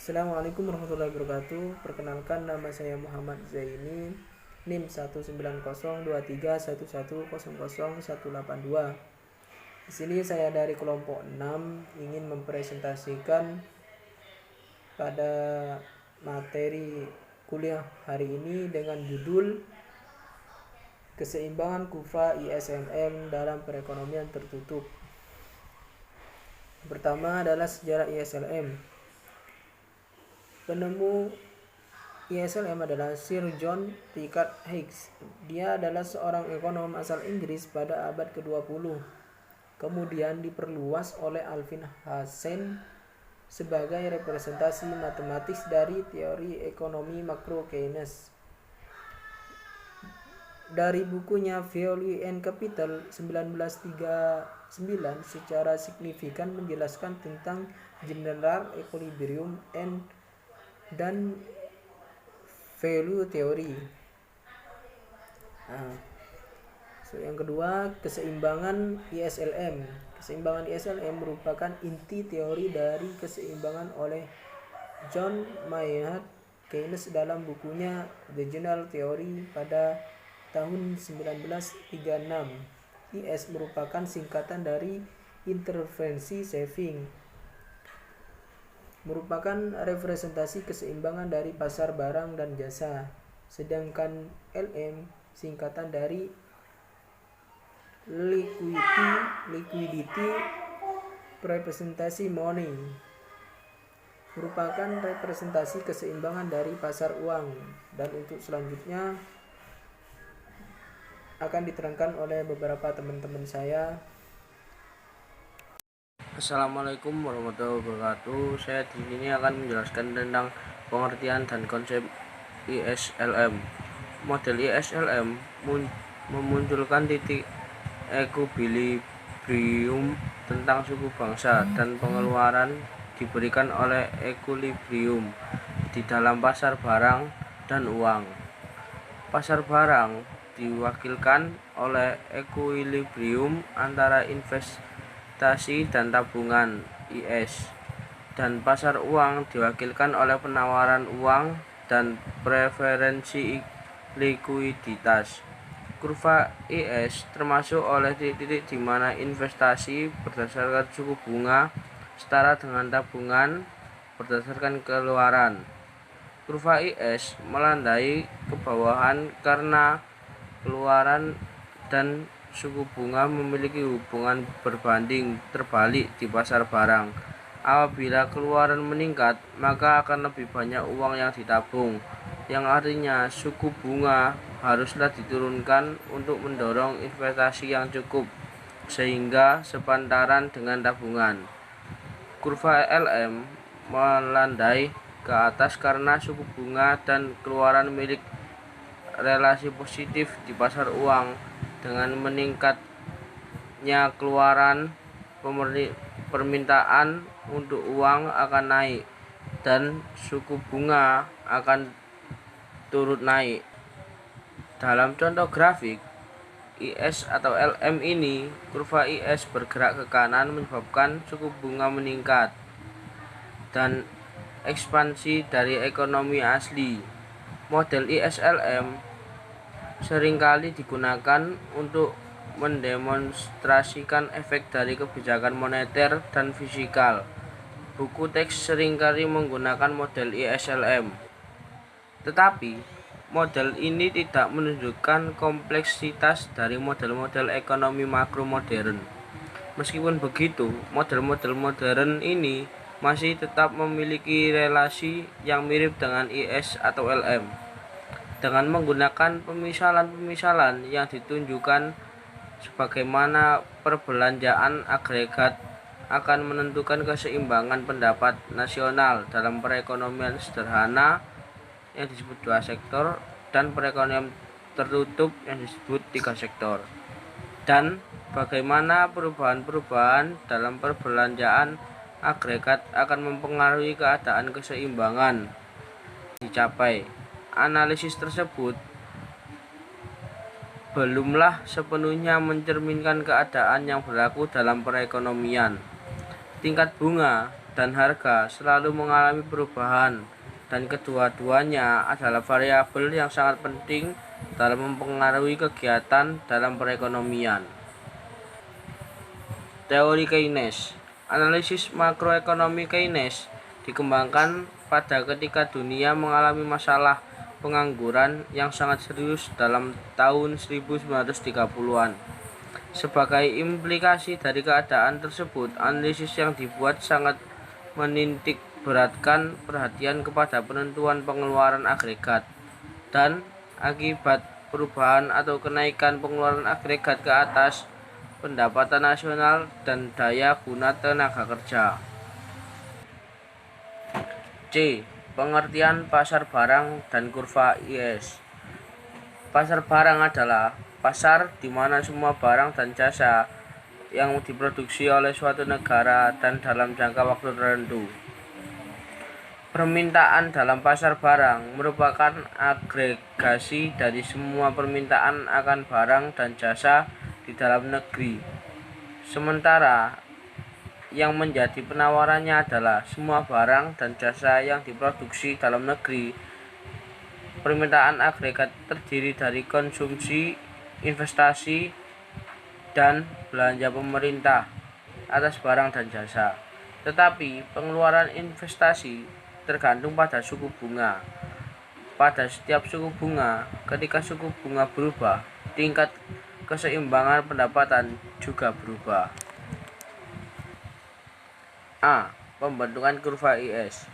Assalamualaikum warahmatullahi wabarakatuh. Perkenalkan, nama saya Muhammad Zaini, NIM 1902311100182. Di sini saya dari kelompok 6 ingin mempresentasikan pada materi kuliah hari ini dengan judul Keseimbangan Kurva ISLM dalam Perekonomian Tertutup. Pertama adalah sejarah ISLM. Penemu ISLM adalah Sir John Richard Hicks. Dia adalah seorang ekonom asal Inggris pada abad ke-20. Kemudian diperluas oleh Alvin Hansen sebagai representasi matematis dari teori ekonomi makro Keynes. Dari bukunya Value and Capital 1939 secara signifikan menjelaskan tentang general equilibrium dan value theory. Yang kedua, keseimbangan ISLM. Keseimbangan ISLM merupakan inti teori dari keseimbangan oleh John Maynard Keynes dalam bukunya The General Theory pada tahun 1936. IS merupakan singkatan dari intervensi saving, merupakan representasi keseimbangan dari pasar barang dan jasa, sedangkan LM singkatan dari liquidity representasi money, merupakan representasi keseimbangan dari pasar uang. Dan untuk selanjutnya akan diterangkan oleh beberapa teman-teman saya. Assalamualaikum warahmatullahi wabarakatuh. Saya di sini akan menjelaskan tentang pengertian dan konsep ISLM. Model ISLM memunculkan titik equilibrium tentang suku bangsa, dan pengeluaran diberikan oleh equilibrium di dalam pasar barang dan uang. Pasar barang diwakilkan oleh equilibrium antara investasi dan tabungan IS, dan pasar uang diwakilkan oleh penawaran uang dan preferensi likuiditas. Kurva IS termasuk oleh titik di mana investasi berdasarkan suku bunga setara dengan tabungan berdasarkan keluaran. Kurva IS melandai ke bawahan karena keluaran dan suku bunga memiliki hubungan berbanding terbalik di pasar barang. Apabila keluaran meningkat, maka akan lebih banyak uang yang ditabung, yang artinya suku bunga haruslah diturunkan untuk mendorong investasi yang cukup sehingga sepantaran dengan tabungan. Kurva LM melandai ke atas karena suku bunga dan keluaran milik relasi positif di pasar uang. Dengan meningkatnya keluaran, permintaan untuk uang akan naik dan suku bunga akan turut naik. Dalam contoh grafik IS atau LM ini, kurva IS bergerak ke kanan menyebabkan suku bunga meningkat dan ekspansi dari ekonomi asli. Model ISLM seringkali digunakan untuk mendemonstrasikan efek dari kebijakan moneter dan fiskal. Buku teks seringkali menggunakan model ISLM, tetapi model ini tidak menunjukkan kompleksitas dari model-model ekonomi makro modern. Meskipun begitu, model-model modern ini masih tetap memiliki relasi yang mirip dengan IS atau LM. Dengan menggunakan pemisalan-pemisalan yang ditunjukkan sebagaimana perbelanjaan agregat akan menentukan keseimbangan pendapat nasional dalam perekonomian sederhana yang disebut 2 sektor dan perekonomian tertutup yang disebut 3 sektor, dan bagaimana perubahan-perubahan dalam perbelanjaan agregat akan mempengaruhi keadaan keseimbangan dicapai. Analisis tersebut belumlah sepenuhnya mencerminkan keadaan yang berlaku dalam perekonomian. Tingkat bunga dan harga selalu mengalami perubahan, dan kedua-duanya adalah variabel yang sangat penting dalam mempengaruhi kegiatan dalam perekonomian. Teori Keynes. Analisis makroekonomi Keynes dikembangkan pada ketika dunia mengalami masalah pengangguran yang sangat serius dalam tahun 1930-an. Sebagai implikasi dari keadaan tersebut, analisis yang dibuat sangat menitik beratkan perhatian kepada penentuan pengeluaran agregat dan akibat perubahan atau kenaikan pengeluaran agregat ke atas pendapatan nasional dan daya guna tenaga kerja. C. Pengertian pasar barang dan kurva IS. Pasar barang adalah pasar di mana semua barang dan jasa yang diproduksi oleh suatu negara dan dalam jangka waktu tertentu. Permintaan dalam pasar barang merupakan agregasi dari semua permintaan akan barang dan jasa di dalam negeri. Sementara yang menjadi penawarannya adalah semua barang dan jasa yang diproduksi dalam negeri. Permintaan agregat terdiri dari konsumsi, investasi, dan belanja pemerintah atas barang dan jasa. Tetapi pengeluaran investasi tergantung pada suku bunga. Pada setiap suku bunga, ketika suku bunga berubah, tingkat keseimbangan pendapatan juga berubah. A. Pembentukan kurva IS.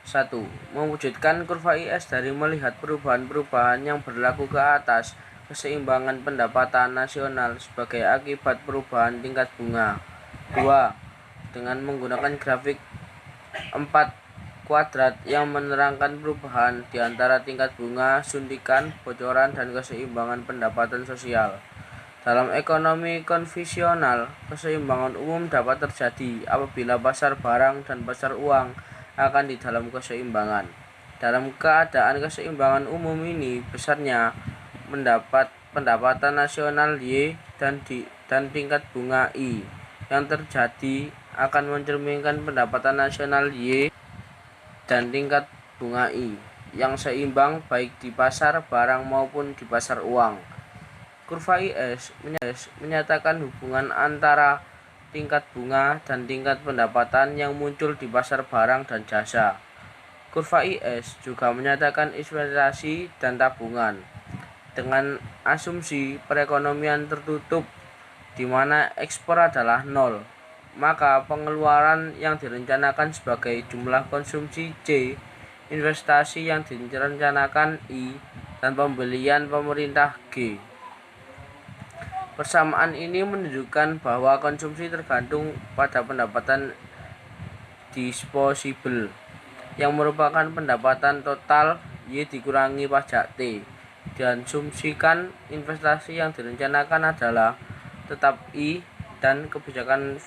1. Mewujudkan kurva IS dari melihat perubahan-perubahan yang berlaku ke atas keseimbangan pendapatan nasional sebagai akibat perubahan tingkat bunga. 2. Dengan menggunakan grafik 4 kuadrat yang menerangkan perubahan di antara tingkat bunga, suntikan, bocoran, dan keseimbangan pendapatan sosial. Dalam ekonomi konvensional, keseimbangan umum dapat terjadi apabila pasar barang dan pasar uang akan di dalam keseimbangan. Dalam keadaan keseimbangan umum ini, besarnya pendapatan nasional Y dan tingkat bunga I yang terjadi akan mencerminkan pendapatan nasional Y dan tingkat bunga I yang seimbang baik di pasar barang maupun di pasar uang. Kurva IS menyatakan hubungan antara tingkat bunga dan tingkat pendapatan yang muncul di pasar barang dan jasa. Kurva IS juga menyatakan investasi dan tabungan dengan asumsi perekonomian tertutup di mana ekspor adalah nol. Maka pengeluaran yang direncanakan sebagai jumlah konsumsi C, investasi yang direncanakan I, dan pembelian pemerintah G. Persamaan ini menunjukkan bahwa konsumsi tergantung pada pendapatan disposable, yang merupakan pendapatan total Y dikurangi pajak T. Diasumsikan investasi yang direncanakan adalah tetap I dan kebijakan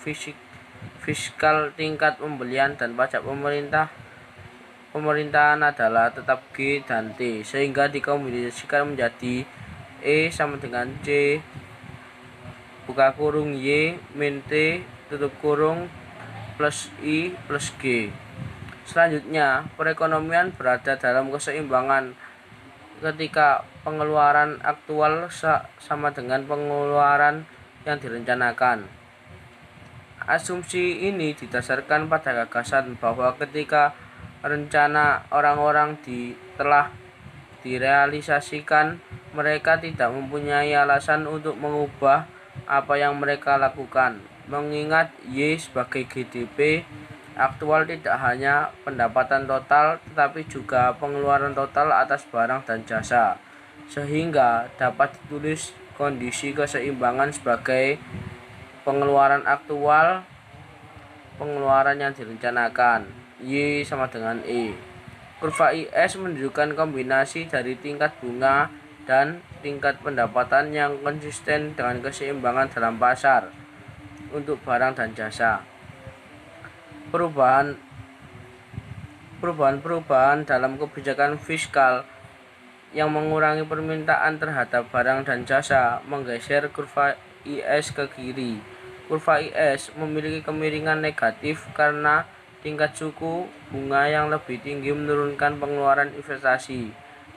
fiskal tingkat pembelian dan pajak pemerintahan adalah tetap G dan T, sehingga dikombinasikan menjadi E sama dengan C buka kurung Y min T tutup kurung plus I plus G. Selanjutnya, perekonomian berada dalam keseimbangan ketika pengeluaran aktual sama dengan pengeluaran yang direncanakan. Asumsi ini didasarkan pada gagasan bahwa ketika rencana orang-orang telah direalisasikan, mereka tidak mempunyai alasan untuk mengubah apa yang mereka lakukan, mengingat Y sebagai GDP aktual tidak hanya pendapatan total tetapi juga pengeluaran total atas barang dan jasa, sehingga dapat ditulis kondisi keseimbangan sebagai pengeluaran aktual, pengeluaran yang direncanakan, Y sama dengan E. Kurva IS menunjukkan kombinasi dari tingkat bunga dan tingkat pendapatan yang konsisten dengan keseimbangan dalam pasar untuk barang dan jasa. Perubahan dalam kebijakan fiskal yang mengurangi permintaan terhadap barang dan jasa menggeser kurva IS ke kiri. Kurva IS memiliki kemiringan negatif karena tingkat suku bunga yang lebih tinggi menurunkan pengeluaran investasi,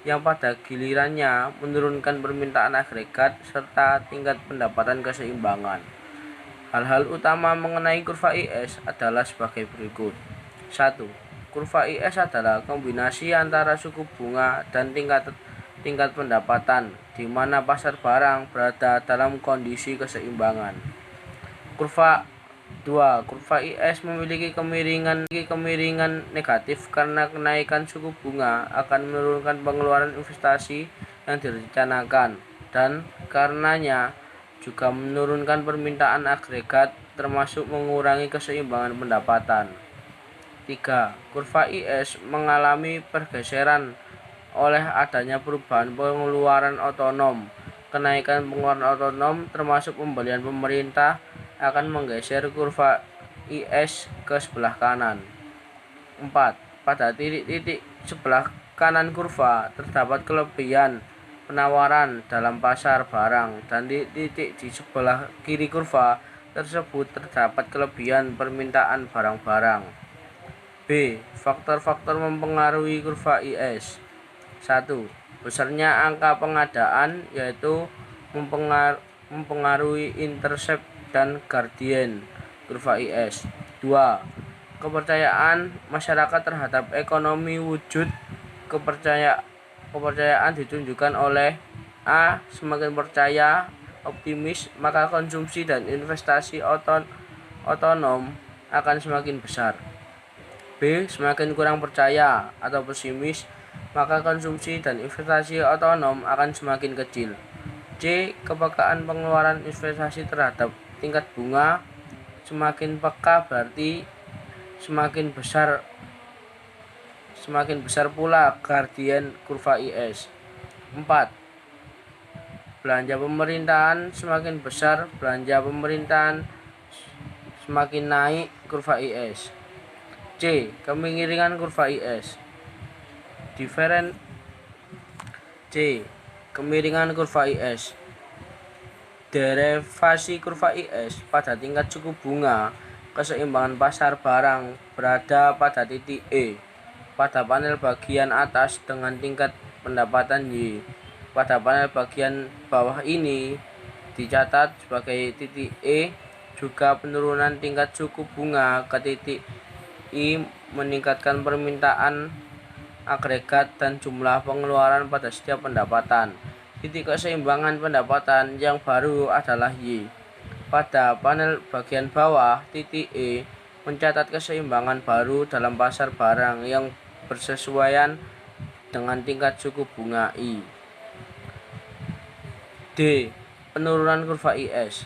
yang pada gilirannya menurunkan permintaan agregat serta tingkat pendapatan keseimbangan. Hal-hal utama mengenai kurva IS adalah sebagai berikut. 1. Kurva IS adalah kombinasi antara suku bunga dan tingkat pendapatan, di mana pasar barang berada dalam kondisi keseimbangan. Kurva 2. Kurva IS memiliki kemiringan negatif karena kenaikan suku bunga akan menurunkan pengeluaran investasi yang direncanakan dan karenanya juga menurunkan permintaan agregat termasuk mengurangi keseimbangan pendapatan. 3. Kurva IS mengalami pergeseran oleh adanya perubahan pengeluaran otonom. Kenaikan pengeluaran otonom termasuk pembelian pemerintah akan menggeser kurva IS ke sebelah kanan. 4. Pada titik-titik sebelah kanan kurva terdapat kelebihan penawaran dalam pasar barang dan di titik di sebelah kiri kurva tersebut terdapat kelebihan permintaan barang-barang. B. Faktor-faktor mempengaruhi kurva IS. 1. Besarnya angka pengadaan, yaitu mempengaruhi intercept dan gradien kurva IS. 2. Kepercayaan masyarakat terhadap ekonomi wujud. Kepercayaan ditunjukkan oleh A. Semakin percaya, optimis, maka konsumsi dan investasi otonom akan semakin besar. B. Semakin kurang percaya atau pesimis, maka konsumsi dan investasi otonom akan semakin kecil. C. Kepekaan pengeluaran investasi terhadap tingkat bunga. Semakin peka berarti semakin besar pula gradien kurva IS. 4. Belanja pemerintahan semakin besar, belanja pemerintahan semakin naik kurva IS. C. Kemiringan kurva IS. Kemiringan kurva IS. Derivasi kurva IS pada tingkat suku bunga, keseimbangan pasar barang berada pada titik E pada panel bagian atas dengan tingkat pendapatan Y. Pada panel bagian bawah ini dicatat sebagai titik E, juga penurunan tingkat suku bunga ke titik I meningkatkan permintaan agregat dan jumlah pengeluaran pada setiap pendapatan. Titik keseimbangan pendapatan yang baru adalah Y. Pada panel bagian bawah, titik E mencatat keseimbangan baru dalam pasar barang yang bersesuaian dengan tingkat suku bunga I. D. Penurunan kurva IS.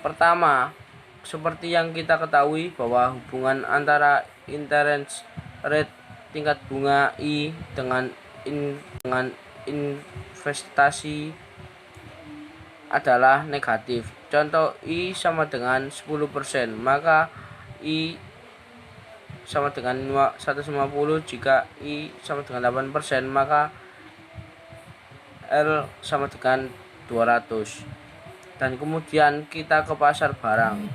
Pertama, seperti yang kita ketahui bahwa hubungan antara interest rate tingkat bunga I dengan investasi adalah negatif. Contoh, I sama dengan 10%, maka I sama dengan 150. Jika I sama dengan 8%, maka L sama dengan 200. Dan kemudian kita ke pasar barang.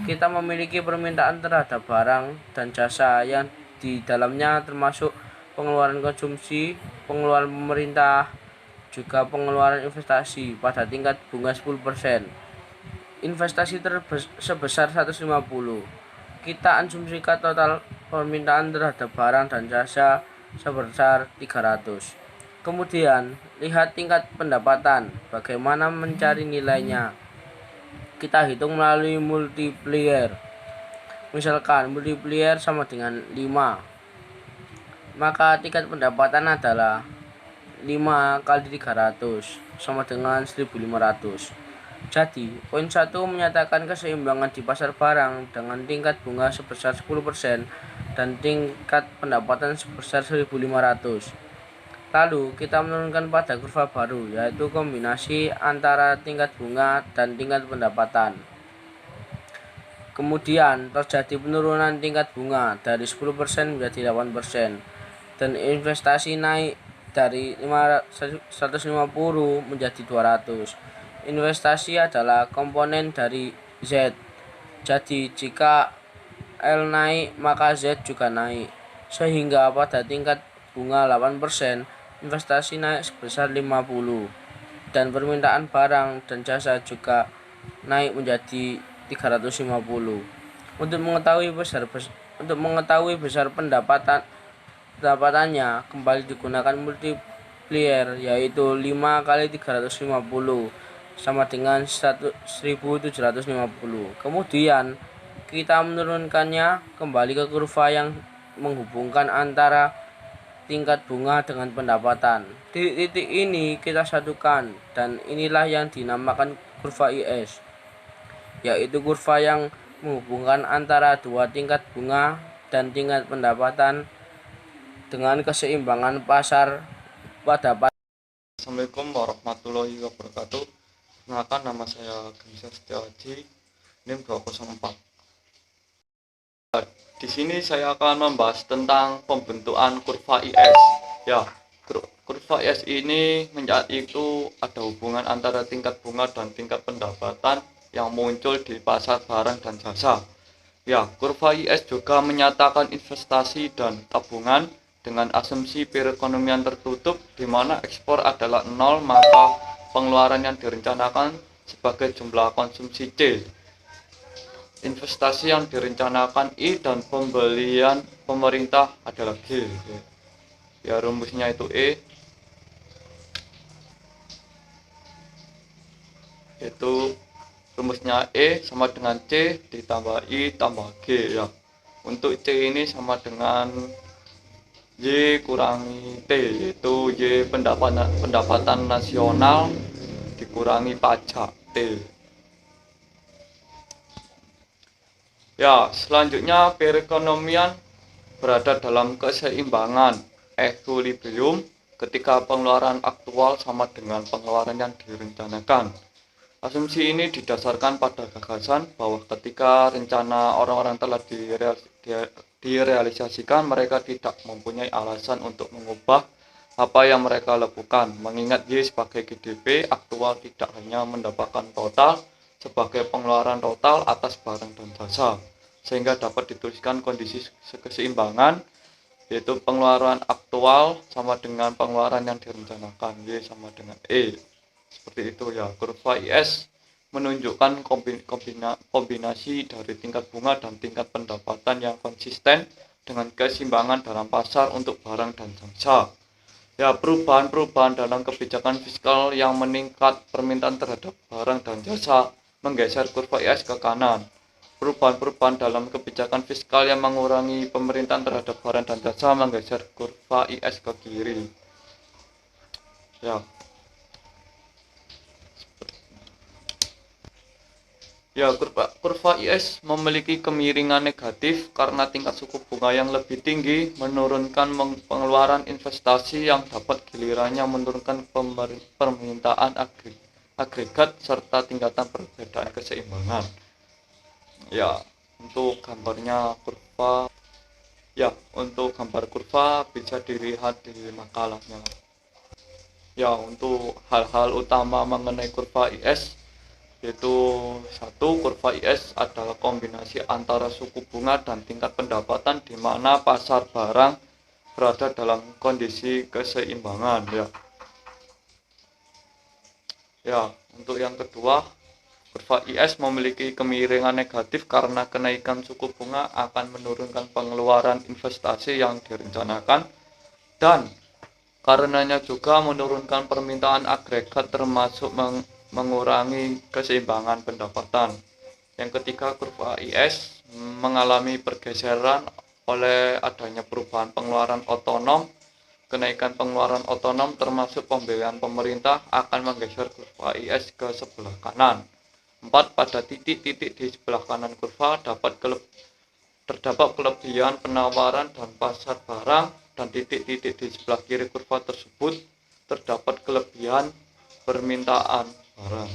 Kita memiliki permintaan terhadap barang dan jasa yang di dalamnya termasuk pengeluaran konsumsi, pengeluaran pemerintah, juga pengeluaran investasi pada tingkat bunga 10%. Investasi sebesar 150. Kita asumsikan total permintaan terhadap barang dan jasa sebesar 300. Kemudian, lihat tingkat pendapatan. Bagaimana mencari nilainya? Kita hitung melalui multiplier. Misalkan multiplier sama dengan 5. Maka tingkat pendapatan adalah 5 kali 300 sama dengan 1500. Jadi, poin 1 menyatakan keseimbangan di pasar barang dengan tingkat bunga sebesar 10% dan tingkat pendapatan sebesar 1500. Lalu, kita menurunkan pada kurva baru, yaitu kombinasi antara tingkat bunga dan tingkat pendapatan. Kemudian, terjadi penurunan tingkat bunga dari 10% menjadi 8%, dan investasi naik dari 150 menjadi 200. Investasi adalah komponen dari Z. Jadi, jika L naik, maka Z juga naik. Sehingga pada tingkat bunga 8%, investasi naik sebesar 50, dan permintaan barang dan jasa juga naik menjadi 350. Untuk mengetahui besar pendapatannya, kembali digunakan multiplier, yaitu 5 kali 350 sama dengan 1750. Kemudian kita menurunkannya kembali ke kurva yang menghubungkan antara tingkat bunga dengan pendapatan. Titik-titik ini kita satukan, dan inilah yang dinamakan kurva IS, yaitu kurva yang menghubungkan antara dua tingkat bunga dan tingkat pendapatan dengan keseimbangan pasar pada Assalamualaikum warahmatullahi wabarakatuh. Perkenalkan, nama saya Genisa Setiawaji, NIM 204. Di sini saya akan membahas tentang pembentukan kurva IS. Ya, kurva IS ini itu ada hubungan antara tingkat bunga dan tingkat pendapatan yang muncul di pasar barang dan jasa. Ya, kurva IS juga menyatakan investasi dan tabungan dengan asumsi perekonomian tertutup, di mana ekspor adalah 0, maka pengeluaran yang direncanakan sebagai jumlah konsumsi C, investasi yang direncanakan I, dan pembelian pemerintah adalah G. Ya, rumusnya itu itu rumusnya sama dengan C ditambah I tambah G. Ya, untuk C ini sama dengan Y kurangi T, yaitu Y pendapatan nasional dikurangi pajak T. Ya, selanjutnya perekonomian berada dalam keseimbangan equilibrium ketika pengeluaran aktual sama dengan pengeluaran yang direncanakan. Asumsi ini didasarkan pada gagasan bahwa ketika rencana orang-orang telah direalisasikan, mereka tidak mempunyai alasan untuk mengubah apa yang mereka lakukan, mengingat Y sebagai GDP aktual tidak hanya mendapatkan total sebagai pengeluaran total atas barang dan jasa, sehingga dapat dituliskan kondisi keseimbangan, yaitu pengeluaran aktual sama dengan pengeluaran yang direncanakan, Y sama dengan seperti itu. Ya, kurva IS menunjukkan kombinasi dari tingkat bunga dan tingkat pendapatan yang konsisten dengan keseimbangan dalam pasar untuk barang dan jasa. Ya, perubahan-perubahan dalam kebijakan fiskal yang meningkat permintaan terhadap barang dan jasa menggeser kurva IS ke kanan. Perubahan-perubahan dalam kebijakan fiskal yang mengurangi pemerintahan terhadap barang dan jasa menggeser kurva IS ke kiri. Ya. Ya, kurva IS memiliki kemiringan negatif karena tingkat suku bunga yang lebih tinggi menurunkan pengeluaran investasi yang dapat gilirannya menurunkan permintaan agregat serta tingkatan perbedaan keseimbangan. Ya, untuk gambarnya kurva, ya, untuk gambar kurva bisa dilihat di makalahnya. Ya, untuk hal-hal utama mengenai kurva IS, yaitu satu, kurva IS adalah kombinasi antara suku bunga dan tingkat pendapatan di mana pasar barang berada dalam kondisi keseimbangan. Ya, untuk yang kedua, kurva IS memiliki kemiringan negatif karena kenaikan suku bunga akan menurunkan pengeluaran investasi yang direncanakan dan karenanya juga menurunkan permintaan agregat termasuk mengurangi keseimbangan pendapatan. Yang ketiga, kurva IS mengalami pergeseran oleh adanya perubahan pengeluaran otonom. Kenaikan pengeluaran otonom termasuk pembiayaan pemerintah akan menggeser kurva IS ke sebelah kanan. 4. Pada titik-titik di sebelah kanan kurva terdapat kelebihan penawaran dan pasar barang, dan titik-titik di sebelah kiri kurva tersebut terdapat kelebihan permintaan barang.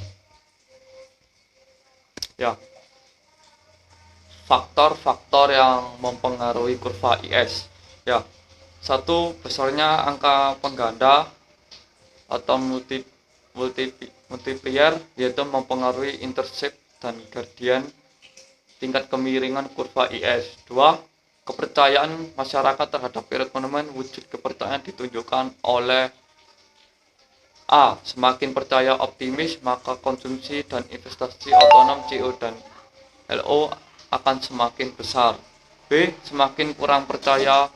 Ya, faktor-faktor yang mempengaruhi kurva IS. Ya, satu, besarnya angka pengganda atau multiplier, yaitu mempengaruhi intercept dan gradient tingkat kemiringan kurva IS. 2. Kepercayaan masyarakat terhadap perekonomian. Wujud kepercayaan ditunjukkan oleh A. Semakin percaya optimis, maka konsumsi dan investasi otonom CO dan LO akan semakin besar. B. Semakin kurang percaya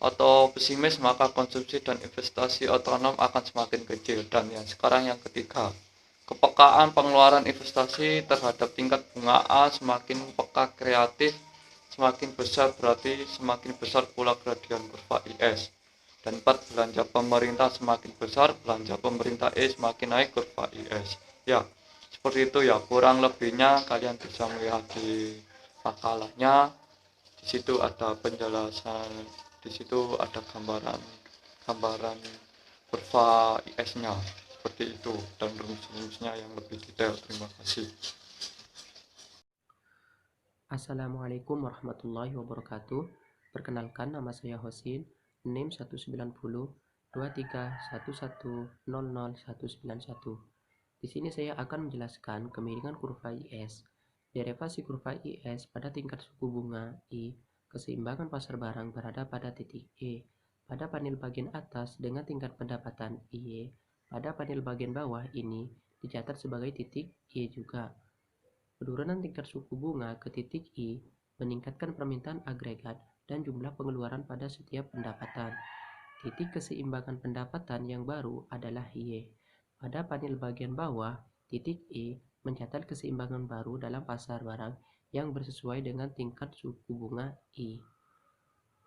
atau pesimis, maka konsumsi dan investasi otonom akan semakin kecil. Dan yang sekarang yang ketiga, kepekaan pengeluaran investasi terhadap tingkat bunga A. Semakin peka kreatif, semakin besar berarti semakin besar pula gradian kurva IS. Dan 4. Belanja pemerintah semakin besar, belanja pemerintah E semakin naik kurva IS. Ya, seperti itu ya, kurang lebihnya kalian bisa melihat di makalahnya. Di situ ada penjelasan, di situ ada gambaran kurva IS-nya seperti itu, dan rumus-rumusnya yang lebih detail. Terima kasih. Assalamualaikum warahmatullahi wabarakatuh. Perkenalkan, nama saya Hosin, NIM 1902311000191. Di sini saya akan menjelaskan kemiringan kurva IS, derivasi kurva IS pada tingkat suku bunga I, keseimbangan pasar barang berada pada titik E pada panel bagian atas dengan tingkat pendapatan IY pada panel bagian bawah ini dicatat sebagai titik Y juga. Penurunan tingkat suku bunga ke titik I meningkatkan permintaan agregat dan jumlah pengeluaran pada setiap pendapatan. Titik keseimbangan pendapatan yang baru adalah Y. Pada panel bagian bawah, titik E mencatat keseimbangan baru dalam pasar barang yang bersesuai dengan tingkat suku bunga I.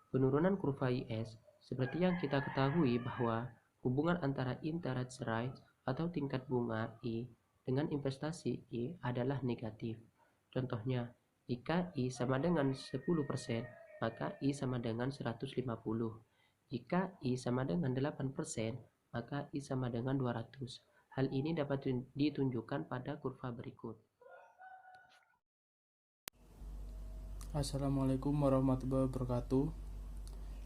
Penurunan kurva IS, seperti yang kita ketahui bahwa hubungan antara interest rate atau tingkat bunga I dengan investasi I adalah negatif. Contohnya, jika I sama dengan 10%, maka I sama dengan 150. Jika I sama dengan 8%, maka I sama dengan 200. Hal ini dapat ditunjukkan pada kurva berikut. Assalamualaikum warahmatullahi wabarakatuh.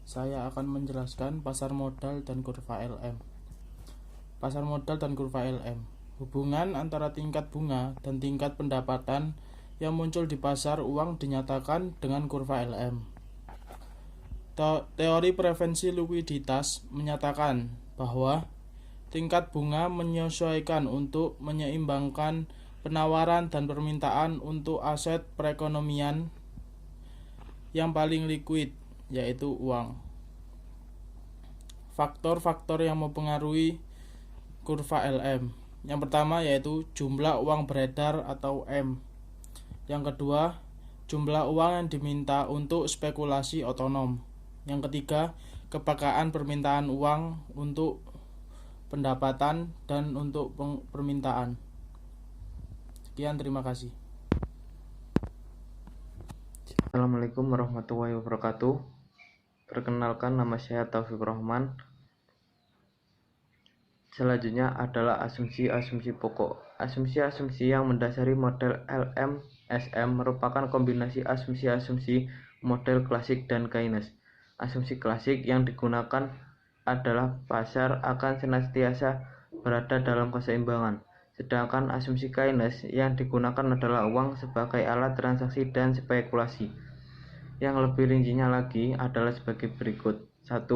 Saya akan menjelaskan pasar modal dan kurva LM. Pasar modal dan kurva LM. Hubungan antara tingkat bunga dan tingkat pendapatan yang muncul di pasar uang dinyatakan dengan kurva LM. Teori preferensi likuiditas menyatakan bahwa tingkat bunga menyesuaikan untuk menyeimbangkan penawaran dan permintaan untuk aset perekonomian yang paling liquid, yaitu uang. Faktor-faktor yang mempengaruhi kurva LM. Yang pertama yaitu jumlah uang beredar atau M. Yang kedua, jumlah uang yang diminta untuk spekulasi otonom. Yang ketiga, kepekaan permintaan uang untuk pendapatan dan untuk permintaan. Sekian, terima kasih. Assalamualaikum warahmatullahi wabarakatuh. Perkenalkan, nama saya Taufik Rahman. Selanjutnya adalah asumsi-asumsi pokok. Asumsi-asumsi yang mendasari model LM-SM merupakan kombinasi asumsi-asumsi model klasik dan Keynes. Asumsi klasik yang digunakan adalah pasar akan senantiasa berada dalam keseimbangan. Sedangkan asumsi Keynes yang digunakan adalah uang sebagai alat transaksi dan spekulasi. Yang lebih rincinya lagi adalah sebagai berikut. 1.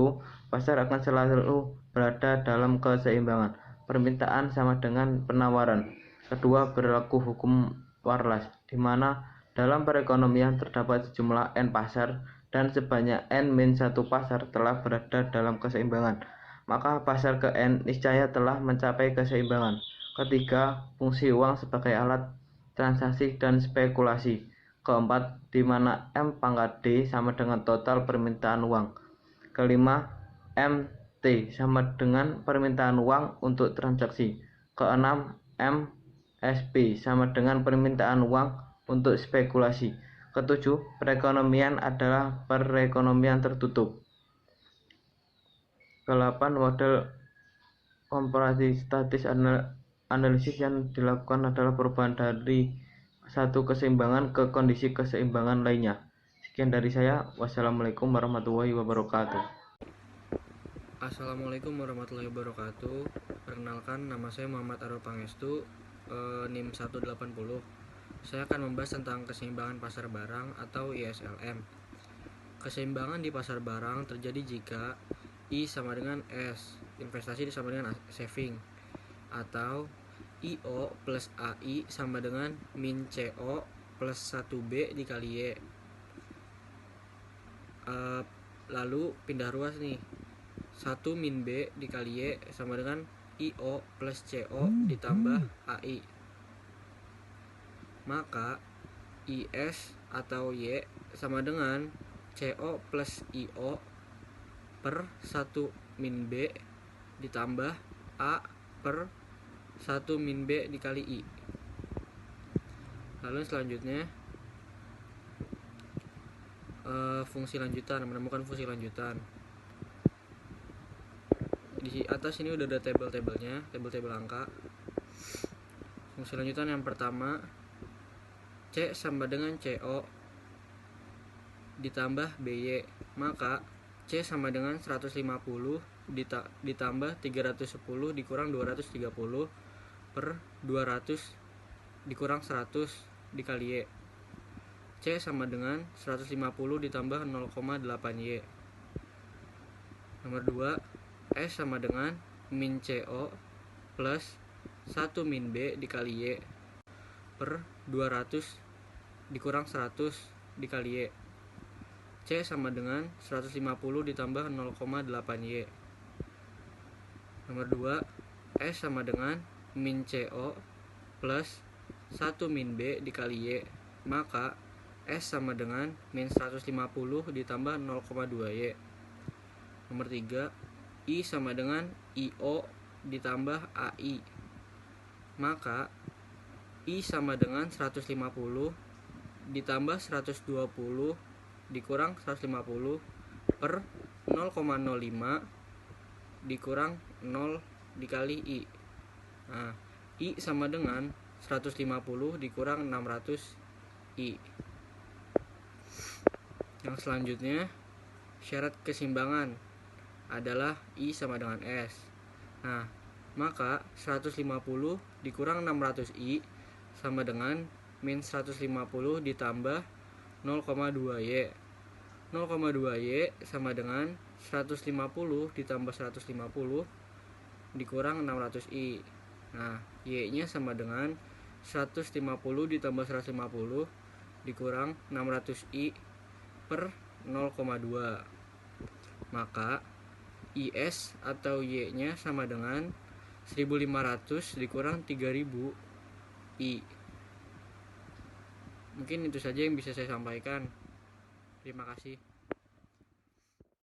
Pasar akan selalu berada dalam keseimbangan. Permintaan sama dengan penawaran. Kedua, berlaku hukum Warlas, di mana dalam perekonomian terdapat sejumlah N pasar dan sebanyak N-1 pasar telah berada dalam keseimbangan. Maka pasar ke N niscaya telah mencapai keseimbangan. Ketiga, fungsi uang sebagai alat transaksi dan spekulasi. Keempat, di mana M pangkat D sama dengan total permintaan uang. Kelima, MT sama dengan permintaan uang untuk transaksi. Keenam, MSP sama dengan permintaan uang untuk spekulasi. Ketujuh, perekonomian adalah perekonomian tertutup. Kedelapan, model komparasi statis analisis yang dilakukan adalah perubahan dari satu keseimbangan ke kondisi keseimbangan lainnya. Sekian dari saya. Wassalamualaikum warahmatullahi wabarakatuh. Assalamualaikum warahmatullahi wabarakatuh. Perkenalkan, nama saya Muhammad Arul Pangestu, NIM 180. Saya akan membahas tentang keseimbangan pasar barang atau ISLM. Keseimbangan di pasar barang terjadi jika I sama dengan S, investasi sama dengan saving, atau IO plus AI sama dengan min CO plus 1B dikali Y. Lalu pindah ruas nih, 1 min B dikali Y sama dengan IO plus CO ditambah AI. Maka IS atau Y sama dengan CO plus IO per 1 min B ditambah A per 1 min B dikali I. Lalu selanjutnya fungsi lanjutan, menemukan fungsi lanjutan. Di atas ini udah ada tabel-tabelnya, tabel-tabel angka. Fungsi lanjutan yang pertama, C sama dengan CO ditambah BY, maka C sama dengan 150 ditambah 310 dikurang 230 per 200 dikurang 100 dikali Y. C sama dengan 150 ditambah 0,8 Y. Nomor 2, S sama dengan min CO plus 1 min B dikali Y per 200 dikurang 100 dikali Y. C sama dengan 150 ditambah 0,8 Y. Nomor 2, S sama dengan min CO plus 1 min B dikali Y, maka S sama dengan min 150 ditambah 0,2 Y. Nomor 3, I sama dengan IO ditambah AI, maka I sama dengan 150 ditambah 120 dikurang 150 per 0,05 dikurang 0 dikali I. Nah, I sama dengan 150 dikurang 600 I. Yang selanjutnya, syarat keseimbangan adalah I sama dengan S. Nah, maka 150 dikurang 600 I sama dengan min 150 ditambah 0,2 Y. 0,2 Y sama dengan 150 ditambah 150 dikurang 600 I. Nah, Y nya sama dengan 150 ditambah 150 dikurang 600 I per 0,2. Maka IS atau Y nya sama dengan 1500 dikurang 3000 I. Mungkin itu saja yang bisa saya sampaikan. Terima kasih.